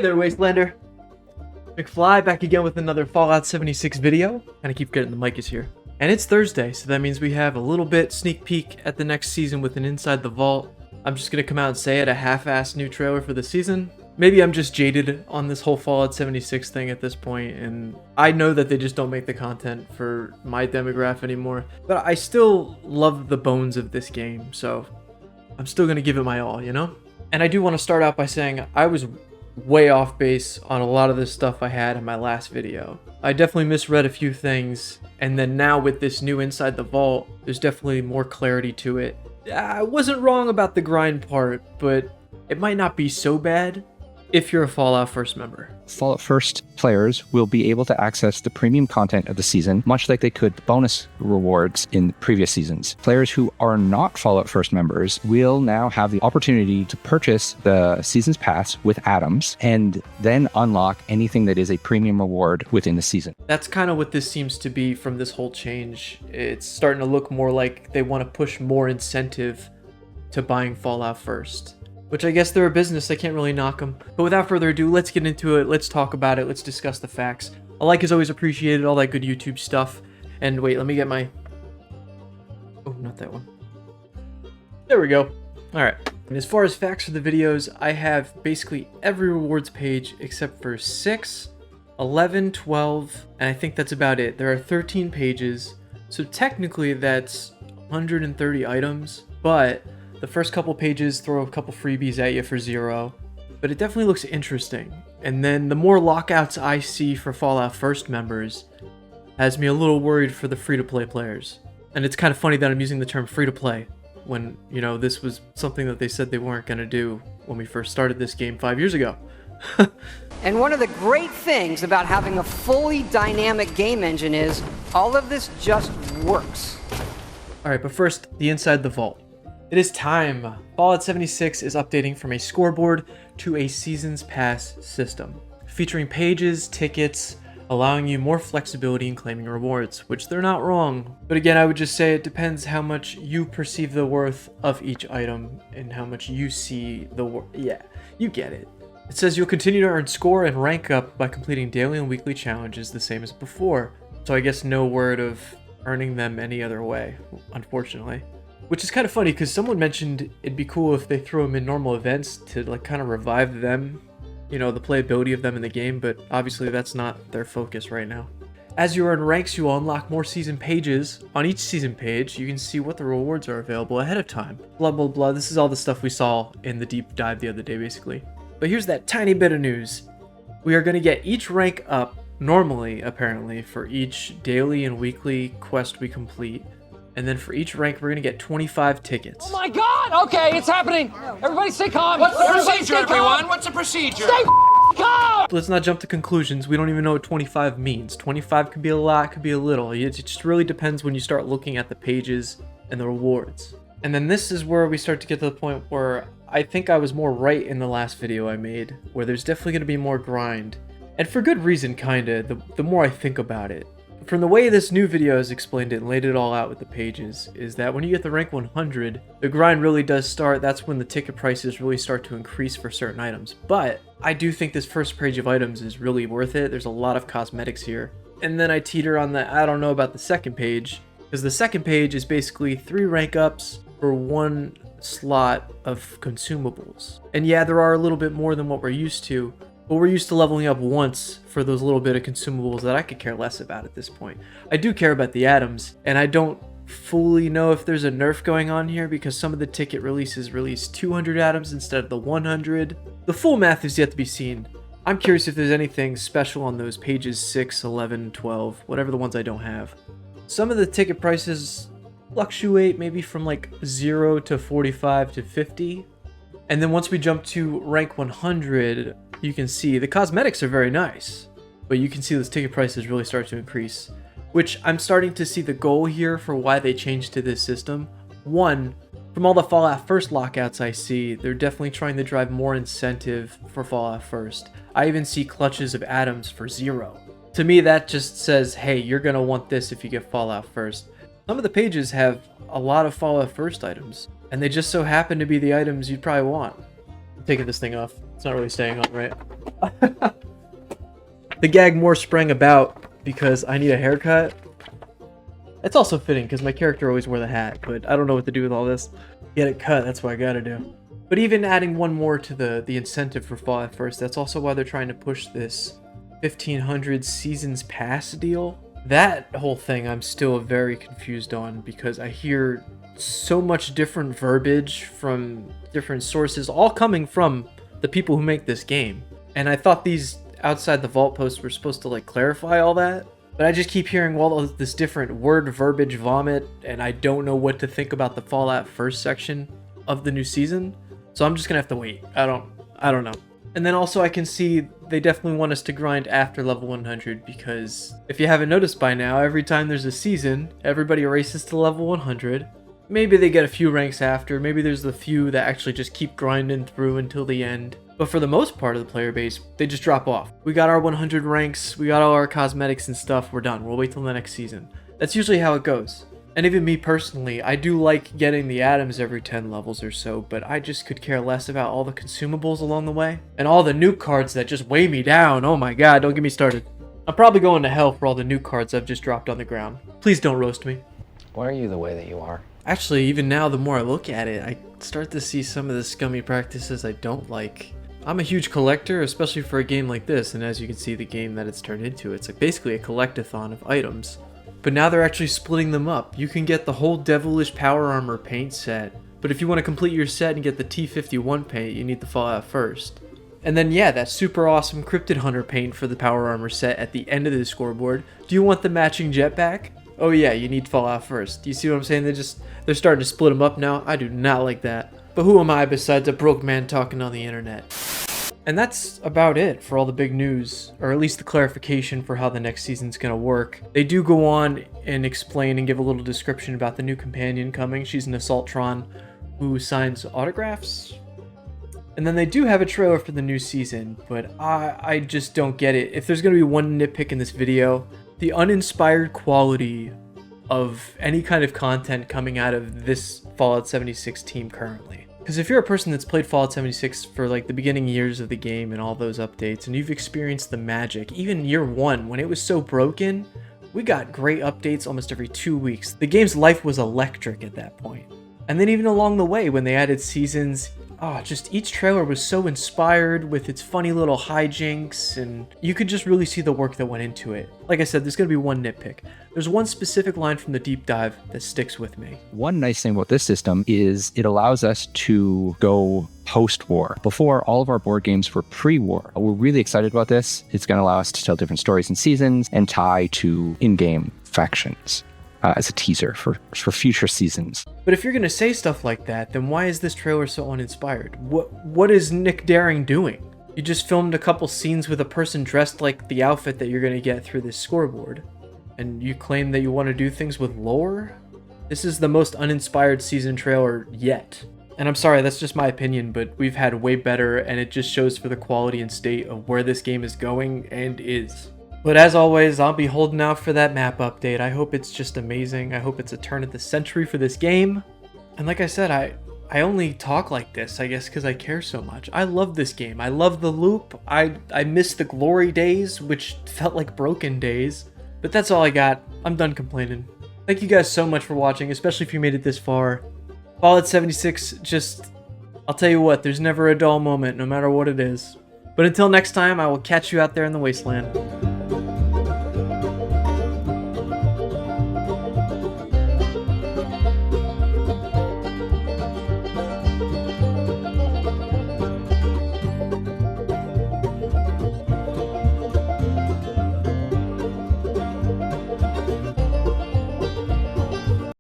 Hey there, Wastelander. McFly back again with another Fallout 76 video. Kinda keep getting the mic is here. And it's Thursday, so that means we have a little bit sneak peek at the next season with an Inside the Vault. I'm just gonna come out and say it, a half-assed new trailer for the season. Maybe I'm just jaded on this whole Fallout 76 thing at this point, and I know that they just don't make the content for my demographic anymore. But I still love the bones of this game, so I'm still gonna give it my all, you know? And I do want to start out by saying I was way off base on a lot of the stuff I had in my last video. I definitely misread a few things, and then now with this new Inside the Vault, there's definitely more clarity to it. I wasn't wrong about the grind part, but it might not be so bad if you're a Fallout First member. Fallout First players will be able to access the premium content of the season, much like they could bonus rewards in previous seasons. Players who are not Fallout First members will now have the opportunity to purchase the season's pass with atoms and then unlock anything that is a premium reward within the season. That's kind of what this seems to be from this whole change. It's starting to look more like they want to push more incentive to buying Fallout First. Which I guess they're a business, I can't really knock them. But without further ado, let's get into it, let's talk about it, let's discuss the facts. A like is always appreciated, all that good YouTube stuff. And wait, let me get my... Oh, not that one. There we go. Alright. And as far as facts for the videos, I have basically every rewards page except for 6, 11, 12, and I think that's about it. There are 13 pages, so technically that's 130 items, but the first couple pages throw a couple freebies at you for 0, but it definitely looks interesting. And then the more lockouts I see for Fallout First members has me a little worried for the free-to-play players. And it's kind of funny that I'm using the term free-to-play when, you know, this was something that they said they weren't going to do when we first started this game 5 years ago. And one of the great things about having a fully dynamic game engine is all of this just works. Alright, but first, the Inside the Vault. It is time! Fallout 76 is updating from a scoreboard to a Seasons Pass system, featuring pages, tickets, allowing you more flexibility in claiming rewards, which they're not wrong. But again, I would just say it depends how much you perceive the worth of each item and how much you see the worth. Yeah, you get it. It says you'll continue to earn score and rank up by completing daily and weekly challenges the same as before. So I guess no word of earning them any other way, unfortunately. Which is kind of funny because someone mentioned it'd be cool if they threw them in normal events to like kind of revive them, you know, the playability of them in the game, but obviously that's not their focus right now. As you earn ranks, you will unlock more season pages. On each season page, you can see what the rewards are available ahead of time. Blah, blah, blah. This is all the stuff we saw in the deep dive the other day, basically. But here's that tiny bit of news. We are going to get each rank up normally, apparently, for each daily and weekly quest we complete. And then for each rank, we're going to get 25 tickets. Oh my god! Okay, it's happening! Everybody stay calm! What's the procedure, everyone? What's the procedure? Stay calm! Let's not jump to conclusions. We don't even know what 25 means. 25 could be a lot, could be a little. It just really depends when you start looking at the pages and the rewards. And then this is where we start to get to the point where I think I was more right in the last video I made, where there's definitely going to be more grind. And for good reason, kinda, the more I think about it. From the way this new video has explained it and laid it all out with the pages, is that when you get the rank 100, the grind really does start. That's when the ticket prices really start to increase for certain items. But I do think this first page of items is really worth it. There's a lot of cosmetics here. And then I teeter on the I don't know about the second page, because the second page is basically 3 rank ups for 1 slot of consumables. And yeah, there are a little bit more than what we're used to, but we're used to leveling up once for those little bit of consumables that I could care less about at this point. I do care about the atoms, and I don't fully know if there's a nerf going on here because some of the ticket releases release 200 atoms instead of the 100. The full math is yet to be seen. I'm curious if there's anything special on those pages 6, 11, 12, whatever the ones I don't have. Some of the ticket prices fluctuate maybe from like 0 to 45 to 50. And then once we jump to rank 100, you can see the cosmetics are very nice, but you can see those ticket prices really start to increase, which I'm starting to see the goal here for why they changed to this system. One, from all the Fallout First lockouts I see, they're definitely trying to drive more incentive for Fallout First. I even see clutches of atoms for 0. To me, that just says, hey, you're going to want this if you get Fallout First. Some of the pages have a lot of Fallout First items, and they just so happen to be the items you'd probably want. I'm taking this thing off. It's not really staying on, right? The gag more sprang about because I need a haircut. It's also fitting because my character always wore the hat, but I don't know what to do with all this. Get it cut, that's what I gotta do. But even adding one more to the incentive for Fallout First, that's also why they're trying to push this 1500 seasons pass deal. That whole thing I'm still very confused on because I hear so much different verbiage from different sources, all coming from the people who make this game. And I thought these outside the vault posts were supposed to like clarify all that, but I just keep hearing all of this different word verbiage vomit, and I don't know what to think about the Fallout First section of the new season. So I'm just gonna have to wait. I don't know. And then also I can see they definitely want us to grind after level 100 because if you haven't noticed by now, every time there's a season, everybody races to level 100. Maybe they get a few ranks after, maybe there's the few that actually just keep grinding through until the end. But for the most part of the player base, they just drop off. We got our 100 ranks, we got all our cosmetics and stuff, we're done. We'll wait till the next season. That's usually how it goes. And even me personally, I do like getting the atoms every 10 levels or so, but I just could care less about all the consumables along the way. And all the nuke cards that just weigh me down, oh my god, don't get me started. I'm probably going to hell for all the nuke cards I've just dropped on the ground. Please don't roast me. Why are you the way that you are? Actually, even now, the more I look at it, I start to see some of the scummy practices I don't like. I'm a huge collector, especially for a game like this, and as you can see, the game that it's turned into, it's like basically a collectathon of items. But now they're actually splitting them up. You can get the whole Devilish Power Armor paint set, but if you want to complete your set and get the T51 paint, you need the Fallout First. And then yeah, that super awesome Cryptid Hunter paint for the Power Armor set at the end of the scoreboard. Do you want the matching jetpack? Oh yeah, you need Fallout First. Do you see what I'm saying? They're starting to split them up now. I do not like that. But who am I besides a broke man talking on the internet? And that's about it for all the big news, or at least the clarification for how the next season's gonna work. They do go on and explain and give a little description about the new companion coming. She's an Assaultron who signs autographs. And then they do have a trailer for the new season, but I just don't get it. If there's gonna be one nitpick in this video, the uninspired quality of any kind of content coming out of this Fallout 76 team currently. Because if you're a person that's played Fallout 76 for like the beginning years of the game and all those updates, and you've experienced the magic, even year one when it was so broken, we got great updates almost every 2 weeks. The game's life was electric at that point. And then even along the way when they added seasons, just each trailer was so inspired with its funny little hijinks, and you could just really see the work that went into it. Like I said, there's going to be one nitpick. There's one specific line from the deep dive that sticks with me. One nice thing about this system is it allows us to go post-war. Before, all of our board games were pre-war. We're really excited about this. It's going to allow us to tell different stories and seasons and tie to in-game factions. As a teaser for future seasons. But if you're gonna say stuff like that, then why is this trailer so uninspired? What is Nick Daring doing? You just filmed a couple scenes with a person dressed like the outfit that you're gonna get through this scoreboard, and you claim that you want to do things with lore? This is the most uninspired season trailer yet. And I'm sorry, that's just my opinion, but we've had way better, and it just shows for the quality and state of where this game is going and is. But as always, I'll be holding out for that map update. I hope it's just amazing. I hope it's a turn of the century for this game. And like I said, I only talk like this, I guess, because I care so much. I love this game. I love the loop. I miss the glory days, which felt like broken days. But that's all I got. I'm done complaining. Thank you guys so much for watching, especially if you made it this far. Fallout 76, I'll tell you what, there's never a dull moment, no matter what it is. But until next time, I will catch you out there in the wasteland.